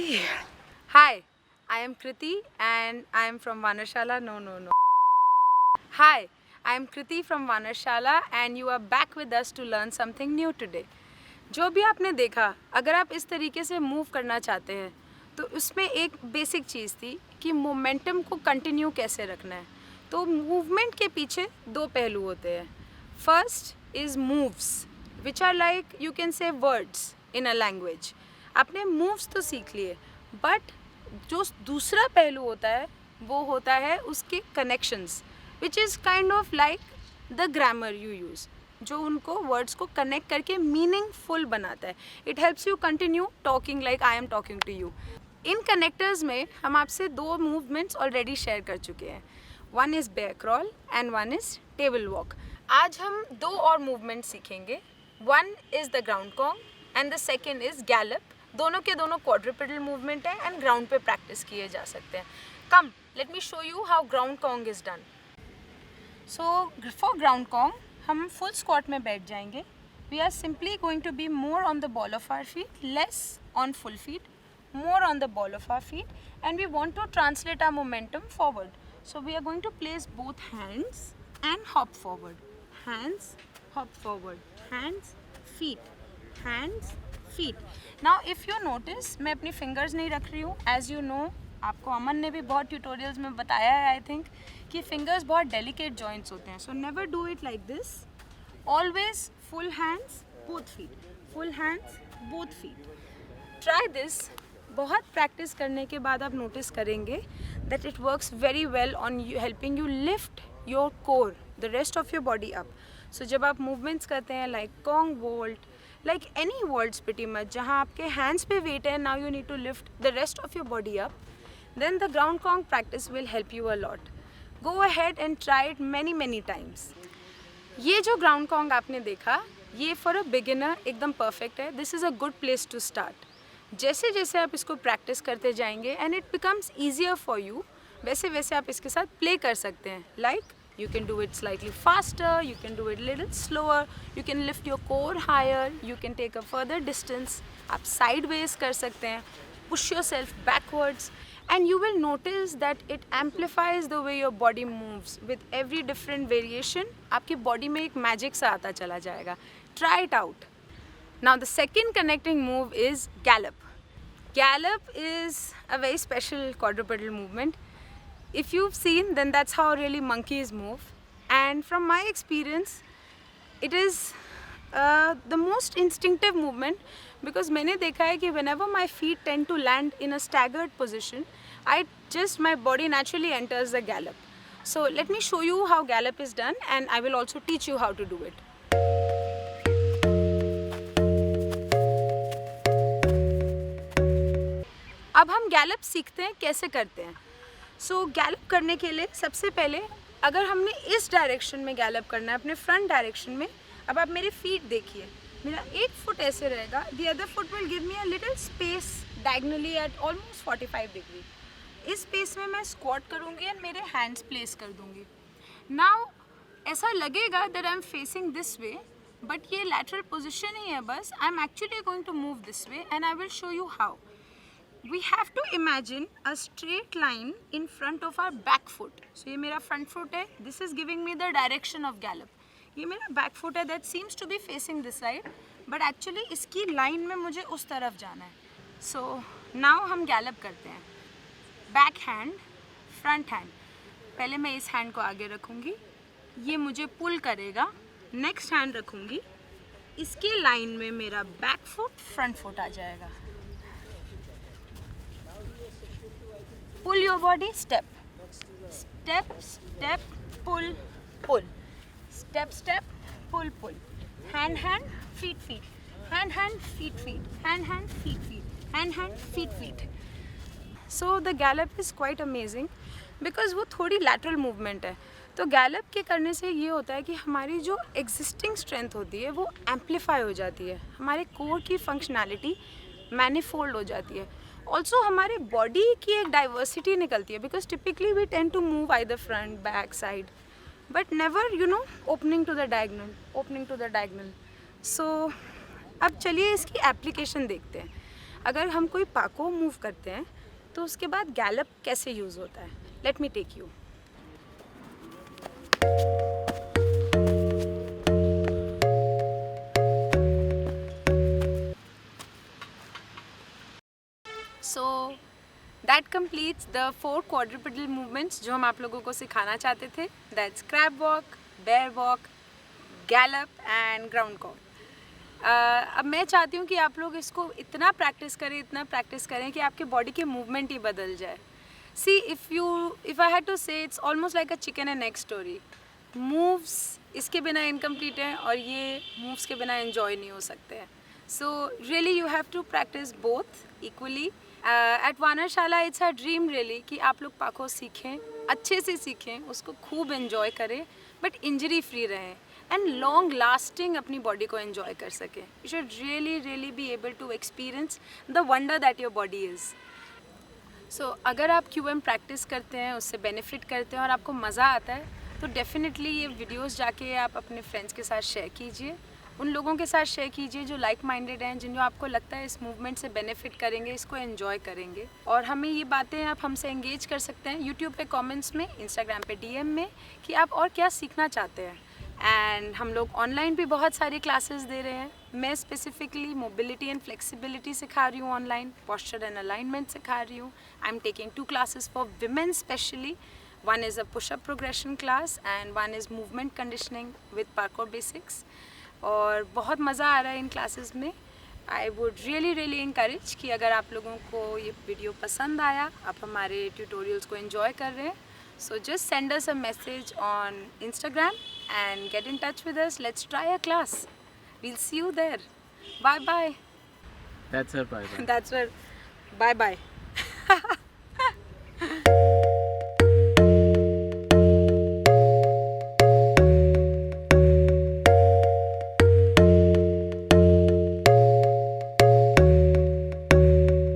Okay. Hi, I am Kriti and I am from Vanashala. No. Hi, I am Kriti from Vanashala and you are back with us to learn something new today. जो भी आपने देखा, अगर आप इस तरीके से move करना चाहते हैं तो उसमें एक बेसिक चीज़ थी कि मोमेंटम को कंटिन्यू कैसे रखना है. तो मूवमेंट के पीछे दो पहलू होते हैं. First is moves which are like you can say words in a language. आपने मूव्स तो सीख लिए, बट जो दूसरा पहलू होता है वो होता है उसके connections, which is kind of like the grammar you use, जो उनको वर्ड्स को कनेक्ट करके मीनिंगफुल बनाता है. It helps you continue talking like I am talking to you. इन कनेक्टर्स में हम आपसे दो मूवमेंट्स ऑलरेडी शेयर कर चुके हैं. One is bear crawl and one is table walk. आज हम दो और मूवमेंट सीखेंगे. One is the ground kong and the second is gallop. दोनों के दोनों क्वाड्रुपेडल मूवमेंट है एंड ग्राउंड पे प्रैक्टिस किए जा सकते हैं. Come let me show you how ground kong is done. So for ground kong हम फुल स्क्वाट में बैठ जाएंगे. We are simply going to be more on the ball of our feet, less on full feet, more on the ball of our feet, and we want to translate our momentum forward. So we are going to place both hands and hop forward. Hands, hop forward. Hands, feet. Hands, feet. Now if you notice, मैं अपनी fingers नहीं रख रही हूँ. As you know, आपको अमन ने भी बहुत tutorials में बताया है I think कि fingers बहुत delicate joints होते हैं. So never do it like this. Always full hands, both feet. Full hands, both feet. Try this. बहुत प्रैक्टिस करने के बाद आप नोटिस करेंगे that it works very well on you, helping you lift your core, the rest of your body up. So जब आप movements करते हैं like kong vault, like any vaults pretty much, जहाँ आपके हैंड्स पे वेट है, now you need to lift the rest of your body up, then the ground kong practice will help you a lot. Go ahead and try it many times. ये जो ground kong आपने देखा, ये for a beginner एकदम perfect है. This is a good place to start. जैसे जैसे आप इसको प्रैक्टिस करते जाएंगे and it becomes easier for you, वैसे वैसे आप इसके साथ प्ले कर सकते हैं. Like you can do it slightly faster, you can do it little slower, you can lift your core higher, you can take a further distance. आप sideways कर सकते हैं, push yourself backwards, and you will notice that it amplifies the way your body moves with every different variation. आपकी body में एक magic सा आता चला जाएगा. Try it out. Now the second connecting move is gallop. Gallop is a very special quadrupedal movement. If you've seen, then that's how really monkeys move. And from my experience, it is the most instinctive movement, because मैंने देखा है कि whenever my feet tend to land in a staggered position, my body naturally enters the gallop. So let me show you how gallop is done, and I will also teach you how to do it. अब हम Gallup सीखते हैं कैसे करते हैं. सो Gallup करने के लिए सबसे पहले अगर हमने इस डायरेक्शन में गैलप करना है, अपने फ्रंट डायरेक्शन में, अब आप मेरे फीट देखिए, मेरा एक फुट ऐसे रहेगा, the other foot will give me a little space diagonally eight almost 45 degree. इस स्पेस में मैं स्क्वाट करूँगी एंड मेरे हैंड्स प्लेस कर दूँगी. नाउ ऐसा लगेगा that I am facing this way, but ये लैटरल पोजिशन ही है बस. I am actually going to move this way and I will show you how. We have to imagine a straight line in front of our back foot. So ये मेरा front foot है. This is giving me the direction of gallop. ये मेरा back foot है that seems to be facing this side, but actually इसकी line में मुझे उस तरफ जाना है. So now हम gallop करते हैं. Back hand, front hand. पहले मैं इस hand को आगे रखूँगी, ये मुझे pull करेगा. Next hand रखूँगी, इसकी line में मेरा back foot, front foot आ जाएगा. Pull your body, step, step, step, pull, pull, step, step, pull, pull, hand, hand, feet, feet, hand, hand, feet, feet, hand, hand, feet, feet, hand, hand, feet, feet. So the gallop is quite amazing because वो थोड़ी lateral movement है. तो Gallup के करने से ये होता है कि हमारी जो एग्जिस्टिंग स्ट्रेंथ होती है वो एम्पलीफाई हो जाती है, हमारे कोर की फंक्शनैलिटी मैनीफोल्ड हो जाती है. ऑल्सो हमारे बॉडी की एक डाइवर्सिटी निकलती है, because typically we tend to move either front back side, but never opening to the diagonal. So अब चलिए इसकी एप्लीकेशन देखते हैं. अगर हम कोई पाको मूव करते हैं तो उसके बाद गैलप कैसे यूज़ होता है, let me take you. So that completes the 4 quadrupedal movements जो हम आप लोगों को सिखाना चाहते थे। That's crab walk, bear walk, gallop and ground कॉल। अब मैं चाहती हूँ कि आप लोग इसको इतना प्रैक्टिस करें कि आपके बॉडी के मूवमेंट ही बदल जाए। See if I had to say, it's almost like a chicken and egg story. Moves इसके बिना इनकम्प्लीट हैं और ये मूव्स के बिना एंजॉय नहीं हो सकते हैं। So really you have to practice both equally. At Vanarshala it's a dream really कि आप लोग पाको सीखें, अच्छे से सीखें, उसको खूब एंजॉय करें, बट इंजरी फ्री रहें एंड लॉन्ग लास्टिंग अपनी बॉडी को एंजॉय कर सकें। You should really be able to experience the wonder that your body is. So अगर आप QM प्रैक्टिस करते हैं, उससे बेनिफिट करते हैं और आपको मज़ा आता है, तो डेफिनेटली ये वीडियोस जाके आप अपने फ्रेंड्स के साथ शेयर कीजिए, उन लोगों के साथ शेयर कीजिए जो लाइक माइंडेड हैं, जिन जो आपको लगता है इस मूवमेंट से बेनिफिट करेंगे, इसको एंजॉय करेंगे। और हमें ये बातें आप हमसे एंगेज कर सकते हैं यूट्यूब पे कमेंट्स में, इंस्टाग्राम पे DM में कि आप और क्या सीखना चाहते हैं। एंड हम लोग ऑनलाइन भी बहुत सारी क्लासेस दे रहे हैं। मैं स्पेसिफिकली मोबिलिटी एंड फ्लेक्सिबिलिटी सिखा रही हूँ ऑनलाइन, पोस्चर एंड अलाइनमेंट सिखा रही हूँ। I am taking 2 classes for women specially. One is a push-up progression class and one is movement conditioning with parkour basics. और बहुत मज़ा आ रहा है इन क्लासेस में। आई वुड रियली इंकरेज कि अगर आप लोगों को ये वीडियो पसंद आया, आप हमारे ट्यूटोरियल्स को एंजॉय कर रहे हैं, so just send us a message on Instagram and get in touch with us. Let's try a class. We'll see you there. Bye bye. That's her bye bye. That's where. Bye bye.